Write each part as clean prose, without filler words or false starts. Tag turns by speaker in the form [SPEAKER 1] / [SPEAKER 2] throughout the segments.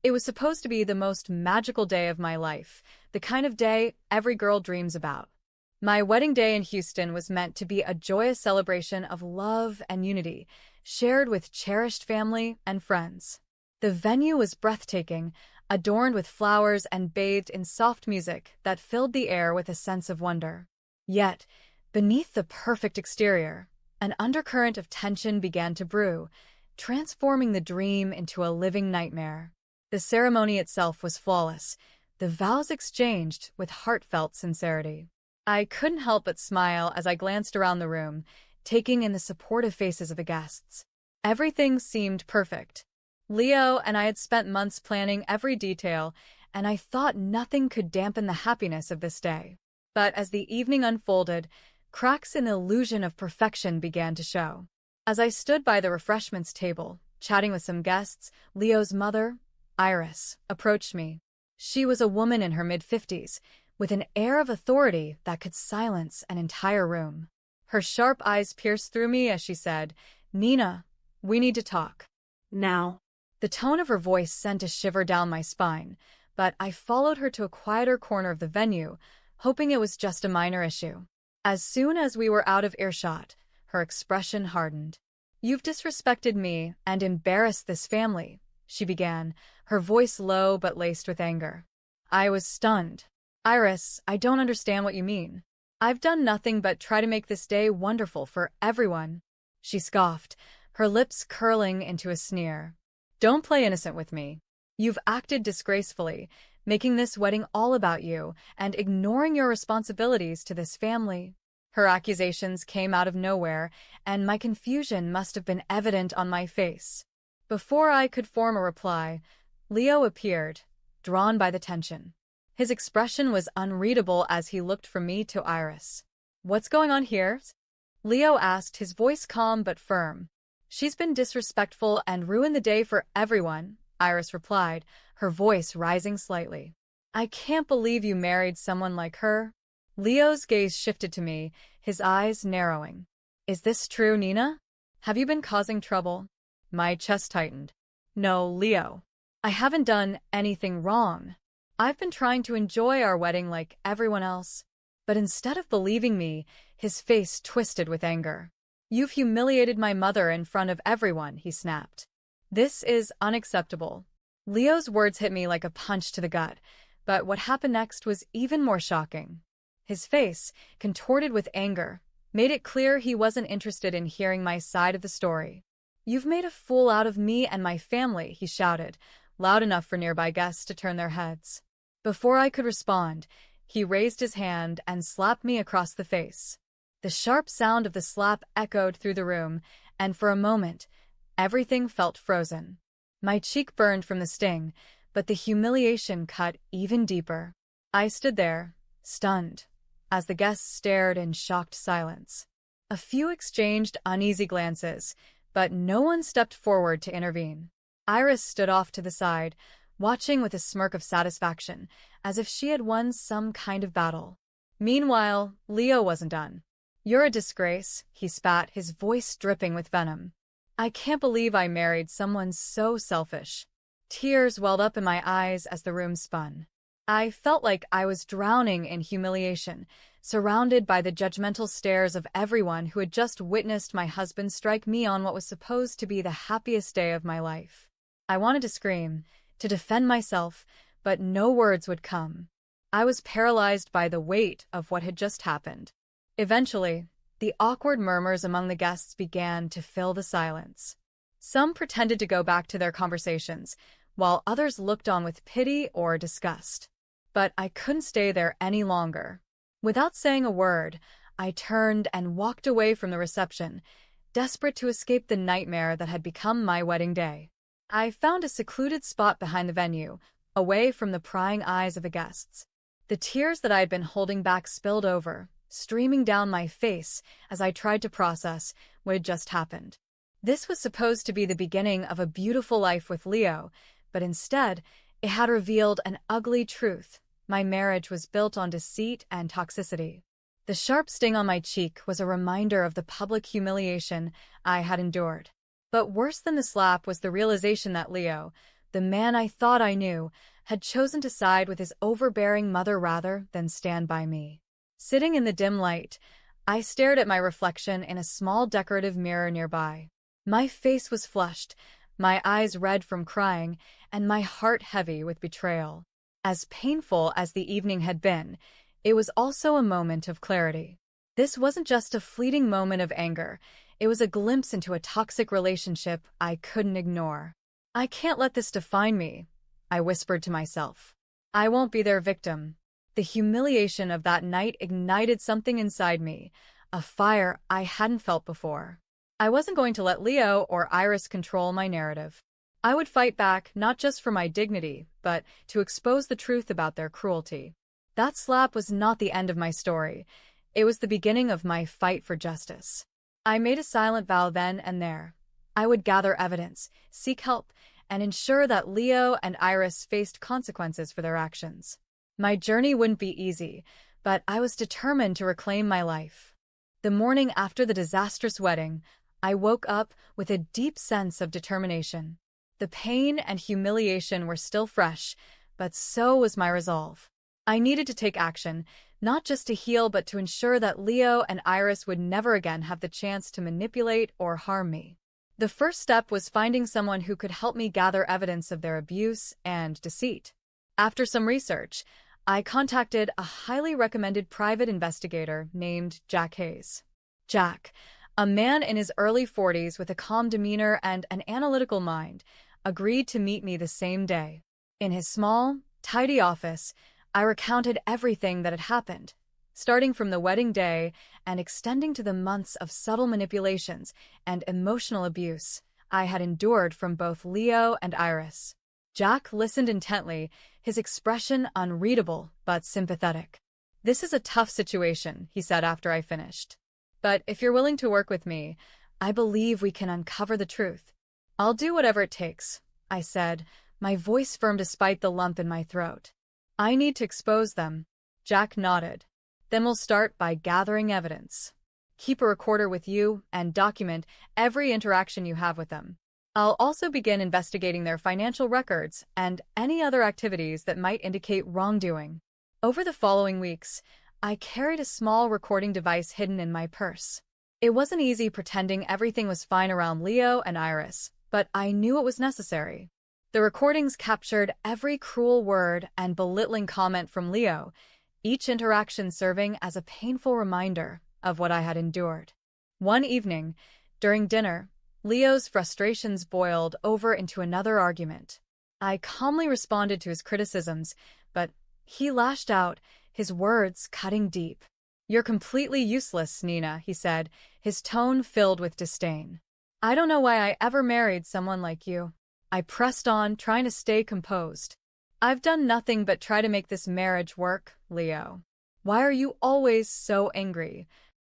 [SPEAKER 1] It was supposed to be the most magical day of my life, the kind of day every girl dreams about. My wedding day in Houston was meant to be a joyous celebration of love and unity, shared with cherished family and friends. The venue was breathtaking, adorned with flowers and bathed in soft music that filled the air with a sense of wonder. Yet, beneath the perfect exterior, an undercurrent of tension began to brew, transforming the dream into a living nightmare. The ceremony itself was flawless, the vows exchanged with heartfelt sincerity. I couldn't help but smile as I glanced around the room, taking in the supportive faces of the guests. Everything seemed perfect. Leo and I had spent months planning every detail, and I thought nothing could dampen the happiness of this day. But as the evening unfolded, cracks in the illusion of perfection began to show. As I stood by the refreshments table, chatting with some guests, Leo's mother, Iris, approached me. She was a woman in her mid-50s, with an air of authority that could silence an entire room. Her sharp eyes pierced through me as she said, "Nina, we need to talk."
[SPEAKER 2] Now.
[SPEAKER 1] The tone of her voice sent a shiver down my spine, but I followed her to a quieter corner of the venue, hoping it was just a minor issue. As soon as we were out of earshot, her expression hardened. "You've disrespected me and embarrassed this family," she began, her voice low but laced with anger. I was stunned. "Iris, I don't understand what you mean. I've done nothing but try to make this day wonderful for everyone," she scoffed, her lips curling into a sneer. "Don't play innocent with me. You've acted disgracefully, making this wedding all about you and ignoring your responsibilities to this family." Her accusations came out of nowhere, and my confusion must have been evident on my face. Before I could form a reply, Leo appeared, drawn by the tension. His expression was unreadable as he looked from me to Iris. "What's going on here?" Leo asked, his voice calm but firm. "She's been disrespectful and ruined the day for everyone," Iris replied, her voice rising slightly. "I can't believe you married someone like her." Leo's gaze shifted to me, his eyes narrowing. "Is this true, Nina? Have you been causing trouble?" My chest tightened. "No, Leo. I haven't done anything wrong. I've been trying to enjoy our wedding like everyone else." But instead of believing me, his face twisted with anger. "You've humiliated my mother in front of everyone," he snapped. "This is unacceptable." Leo's words hit me like a punch to the gut, but what happened next was even more shocking. His face, contorted with anger, made it clear he wasn't interested in hearing my side of the story. "You've made a fool out of me and my family," he shouted, loud enough for nearby guests to turn their heads. Before I could respond, he raised his hand and slapped me across the face. The sharp sound of the slap echoed through the room, and for a moment, everything felt frozen. My cheek burned from the sting, but the humiliation cut even deeper. I stood there, stunned, as the guests stared in shocked silence. A few exchanged uneasy glances, but no one stepped forward to intervene. Iris stood off to the side, watching with a smirk of satisfaction, as if she had won some kind of battle. Meanwhile, Leo wasn't done. "You're a disgrace," he spat, his voice dripping with venom. "I can't believe I married someone so selfish." Tears welled up in my eyes as the room spun. I felt like I was drowning in humiliation, surrounded by the judgmental stares of everyone who had just witnessed my husband strike me on what was supposed to be the happiest day of my life. I wanted to scream, to defend myself, but no words would come. I was paralyzed by the weight of what had just happened. Eventually, the awkward murmurs among the guests began to fill the silence. Some pretended to go back to their conversations, while others looked on with pity or disgust. But I couldn't stay there any longer. Without saying a word, I turned and walked away from the reception, desperate to escape the nightmare that had become my wedding day. I found a secluded spot behind the venue, away from the prying eyes of the guests. The tears that I had been holding back spilled over, streaming down my face as I tried to process what had just happened. This was supposed to be the beginning of a beautiful life with Leo, but instead, it had revealed an ugly truth. My marriage was built on deceit and toxicity. The sharp sting on my cheek was a reminder of the public humiliation I had endured. But worse than the slap was the realization that Leo, the man I thought I knew, had chosen to side with his overbearing mother rather than stand by me. Sitting in the dim light, I stared at my reflection in a small decorative mirror nearby. My face was flushed, my eyes red from crying, and my heart heavy with betrayal. As painful as the evening had been, it was also a moment of clarity. This wasn't just a fleeting moment of anger, it was a glimpse into a toxic relationship I couldn't ignore. I can't let this define me, I whispered to myself. I won't be their victim. The humiliation of that night ignited something inside me, a fire I hadn't felt before. I wasn't going to let Leo or Iris control my narrative. I would fight back not just for my dignity, but to expose the truth about their cruelty. That slap was not the end of my story. It was the beginning of my fight for justice. I made a silent vow then and there. I would gather evidence, seek help, and ensure that Leo and Iris faced consequences for their actions. My journey wouldn't be easy, but I was determined to reclaim my life. The morning after the disastrous wedding, I woke up with a deep sense of determination. The pain and humiliation were still fresh, but so was my resolve. I needed to take action, not just to heal but to ensure that Leo and Iris would never again have the chance to manipulate or harm me. The first step was finding someone who could help me gather evidence of their abuse and deceit. After some research, I contacted a highly recommended private investigator named Jack Hayes. Jack, a man in his early 40s with a calm demeanor and an analytical mind, agreed to meet me the same day. In his small, tidy office, I recounted everything that had happened, starting from the wedding day and extending to the months of subtle manipulations and emotional abuse I had endured from both Leo and Iris. Jack listened intently, his expression unreadable but sympathetic. "This is a tough situation," he said after I finished. "But if you're willing to work with me, I believe we can uncover the truth." "I'll do whatever it takes," I said, my voice firm despite the lump in my throat. "I need to expose them." Jack nodded. "Then we'll start by gathering evidence. Keep a recorder with you and document every interaction you have with them. I'll also begin investigating their financial records and any other activities that might indicate wrongdoing." Over the following weeks, I carried a small recording device hidden in my purse. It wasn't easy pretending everything was fine around Leo and Iris, but I knew it was necessary. The recordings captured every cruel word and belittling comment from Leo, each interaction serving as a painful reminder of what I had endured. One evening, during dinner, Leo's frustrations boiled over into another argument. I calmly responded to his criticisms, but he lashed out, his words cutting deep. "You're completely useless, Nina," he said, his tone filled with disdain. "I don't know why I ever married someone like you." I pressed on, trying to stay composed. "I've done nothing but try to make this marriage work, Leo. Why are you always so angry?"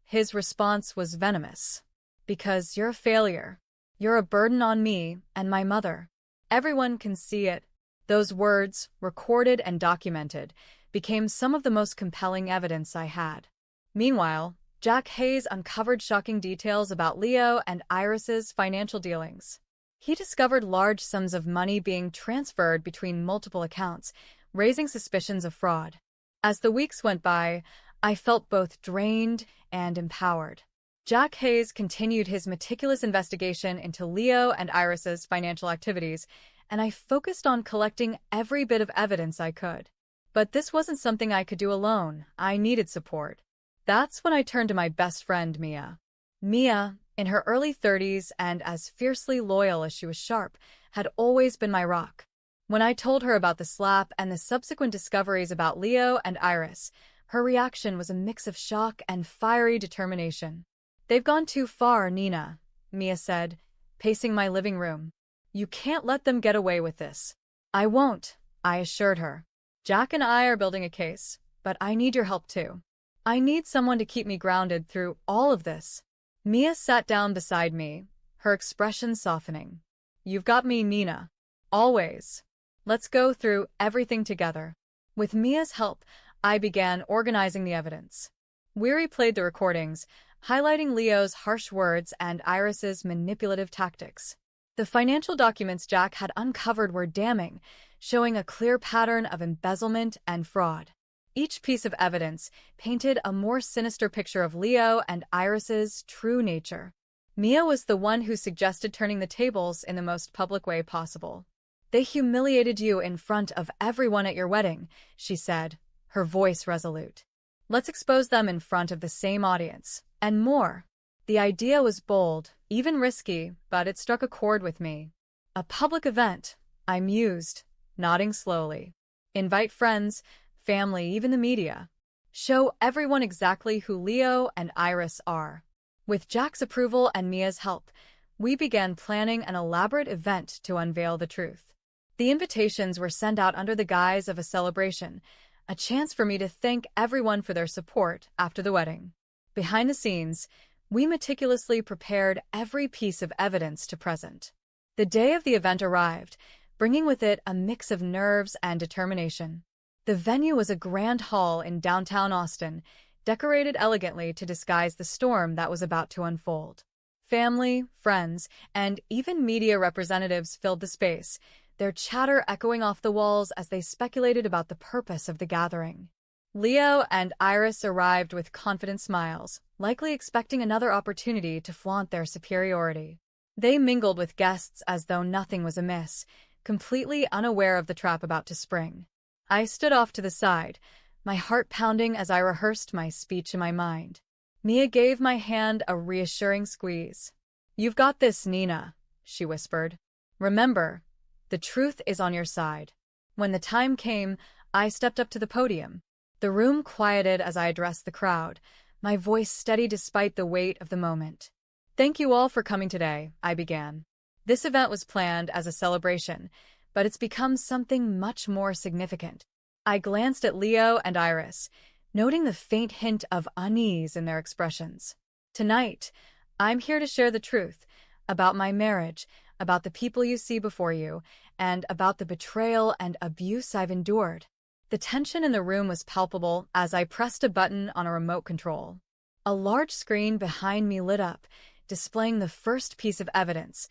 [SPEAKER 1] His response was venomous. "Because you're a failure. You're a burden on me and my mother. Everyone can see it." Those words, recorded and documented, became some of the most compelling evidence I had. Meanwhile, Jack Hayes uncovered shocking details about Leo and Iris's financial dealings. He discovered large sums of money being transferred between multiple accounts, raising suspicions of fraud. As the weeks went by, I felt both drained and empowered. Jack Hayes continued his meticulous investigation into Leo and Iris's financial activities, and I focused on collecting every bit of evidence I could. But this wasn't something I could do alone. I needed support. That's when I turned to my best friend, Mia. Mia, in her early 30s and as fiercely loyal as she was sharp, had always been my rock. When I told her about the slap and the subsequent discoveries about Leo and Iris, her reaction was a mix of shock and fiery determination. "They've gone too far, Nina," Mia said, pacing my living room. "You can't let them get away with this." "I won't," I assured her. "Jack and I are building a case, but I need your help too. I need someone to keep me grounded through all of this." Mia sat down beside me, her expression softening. "You've got me, Nina. Always. Let's go through everything together." With Mia's help, I began organizing the evidence. We replayed the recordings, highlighting Leo's harsh words and Iris's manipulative tactics. The financial documents Jack had uncovered were damning, showing a clear pattern of embezzlement and fraud. Each piece of evidence painted a more sinister picture of Leo and Iris's true nature. Mia was the one who suggested turning the tables in the most public way possible. "They humiliated you in front of everyone at your wedding," she said, her voice resolute. "Let's expose them in front of the same audience, and more." The idea was bold, even risky, but it struck a chord with me. "A public event," I mused, nodding slowly. "Invite friends, family, even the media. Show everyone exactly who Leo and Iris are." With Jack's approval and Mia's help, we began planning an elaborate event to unveil the truth. The invitations were sent out under the guise of a celebration, a chance for me to thank everyone for their support after the wedding. Behind the scenes, we meticulously prepared every piece of evidence to present. The day of the event arrived, bringing with it a mix of nerves and determination. The venue was a grand hall in downtown Austin, decorated elegantly to disguise the storm that was about to unfold. Family, friends, and even media representatives filled the space, their chatter echoing off the walls as they speculated about the purpose of the gathering. Leo and Iris arrived with confident smiles, likely expecting another opportunity to flaunt their superiority. They mingled with guests as though nothing was amiss, completely unaware of the trap about to spring. I stood off to the side, my heart pounding as I rehearsed my speech in my mind. Mia gave my hand a reassuring squeeze. "You've got this, Nina," she whispered. "Remember, the truth is on your side." When the time came, I stepped up to the podium. The room quieted as I addressed the crowd, my voice steady despite the weight of the moment. "Thank you all for coming today," I began. "This event was planned as a celebration, but it's become something much more significant." I glanced at Leo and Iris, noting the faint hint of unease in their expressions. "Tonight, I'm here to share the truth about my marriage, about the people you see before you, and about the betrayal and abuse I've endured." The tension in the room was palpable as I pressed a button on a remote control. A large screen behind me lit up, displaying the first piece of evidence,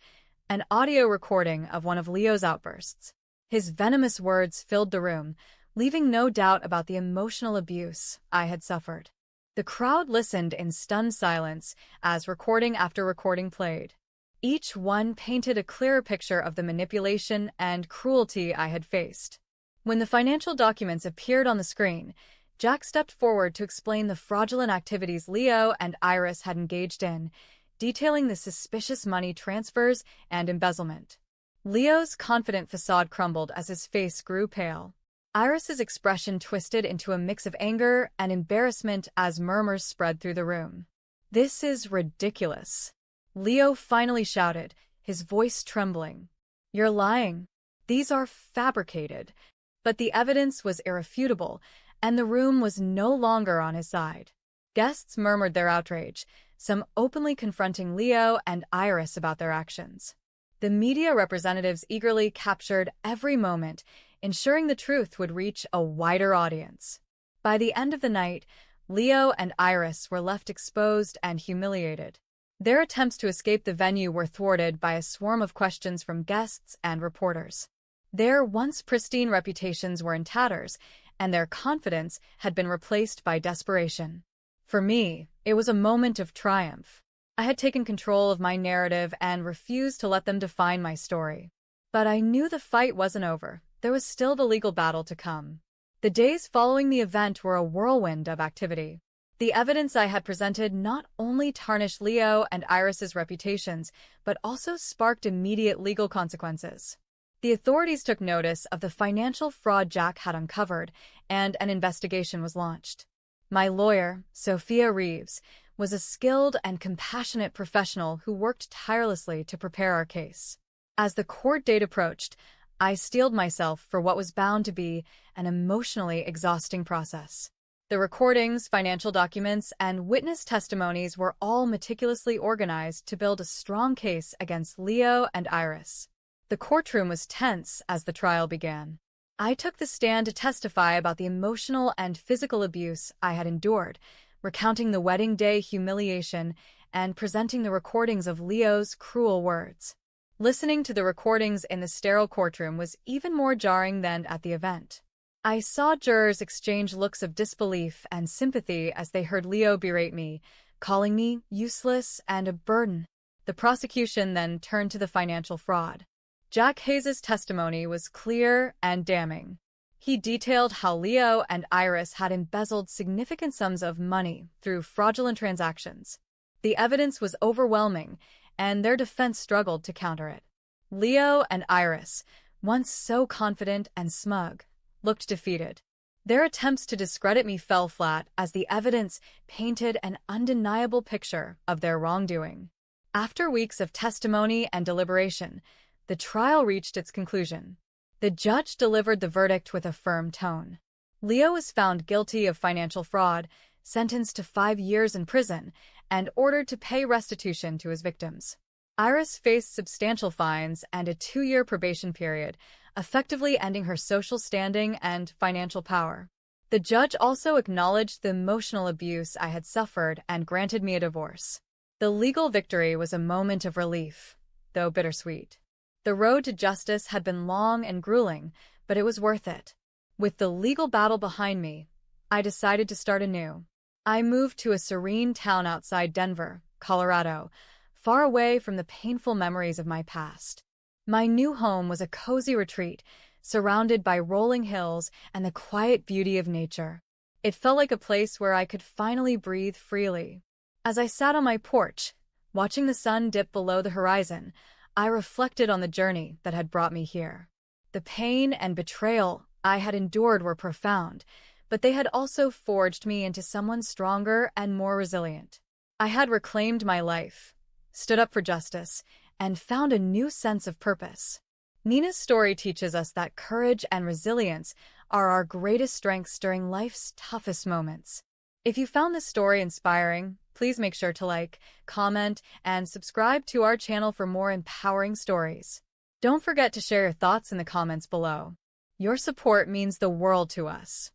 [SPEAKER 1] an audio recording of one of Leo's outbursts. His venomous words filled the room, leaving no doubt about the emotional abuse I had suffered. The crowd listened in stunned silence as recording after recording played. Each one painted a clearer picture of the manipulation and cruelty I had faced. When the financial documents appeared on the screen, Jack stepped forward to explain the fraudulent activities Leo and Iris had engaged in, detailing the suspicious money transfers and embezzlement. Leo's confident facade crumbled as his face grew pale. Iris's expression twisted into a mix of anger and embarrassment as murmurs spread through the room. "This is ridiculous," Leo finally shouted, his voice trembling. "You're lying. These are fabricated." But the evidence was irrefutable, and the room was no longer on his side. Guests murmured their outrage, some openly confronting Leo and Iris about their actions. The media representatives eagerly captured every moment, ensuring the truth would reach a wider audience. By the end of the night, Leo and Iris were left exposed and humiliated. Their attempts to escape the venue were thwarted by a swarm of questions from guests and reporters. Their once pristine reputations were in tatters, and their confidence had been replaced by desperation. For me, it was a moment of triumph. I had taken control of my narrative and refused to let them define my story. But I knew the fight wasn't over. There was still the legal battle to come. The days following the event were a whirlwind of activity. The evidence I had presented not only tarnished Leo and Iris's reputations, but also sparked immediate legal consequences. The authorities took notice of the financial fraud Jack had uncovered, and an investigation was launched. My lawyer, Sophia Reeves, was a skilled and compassionate professional who worked tirelessly to prepare our case. As the court date approached, I steeled myself for what was bound to be an emotionally exhausting process. The recordings, financial documents, and witness testimonies were all meticulously organized to build a strong case against Leo and Iris. The courtroom was tense as the trial began. I took the stand to testify about the emotional and physical abuse I had endured, recounting the wedding day humiliation and presenting the recordings of Leo's cruel words. Listening to the recordings in the sterile courtroom was even more jarring than at the event. I saw jurors exchange looks of disbelief and sympathy as they heard Leo berate me, calling me useless and a burden. The prosecution then turned to the financial fraud. Jack Hayes' testimony was clear and damning. He detailed how Leo and Iris had embezzled significant sums of money through fraudulent transactions. The evidence was overwhelming, and their defense struggled to counter it. Leo and Iris, once so confident and smug, looked defeated. Their attempts to discredit me fell flat as the evidence painted an undeniable picture of their wrongdoing. After weeks of testimony and deliberation, the trial reached its conclusion. The judge delivered the verdict with a firm tone. Leo was found guilty of financial fraud, sentenced to 5 years in prison, and ordered to pay restitution to his victims. Iris faced substantial fines and a 2-year probation period, effectively ending her social standing and financial power. The judge also acknowledged the emotional abuse I had suffered and granted me a divorce. The legal victory was a moment of relief, though bittersweet. The road to justice had been long and grueling, but it was worth it. With the legal battle behind me, I decided to start anew. I moved to a serene town outside Denver, Colorado, far away from the painful memories of my past. My new home was a cozy retreat, surrounded by rolling hills and the quiet beauty of nature. It felt like a place where I could finally breathe freely. As I sat on my porch, watching the sun dip below the horizon, I reflected on the journey that had brought me here. The pain and betrayal I had endured were profound, but they had also forged me into someone stronger and more resilient. I had reclaimed my life, stood up for justice, and found a new sense of purpose. Nina's story teaches us that courage and resilience are our greatest strengths during life's toughest moments. If you found this story inspiring, please make sure to like, comment, and subscribe to our channel for more empowering stories. Don't forget to share your thoughts in the comments below. Your support means the world to us.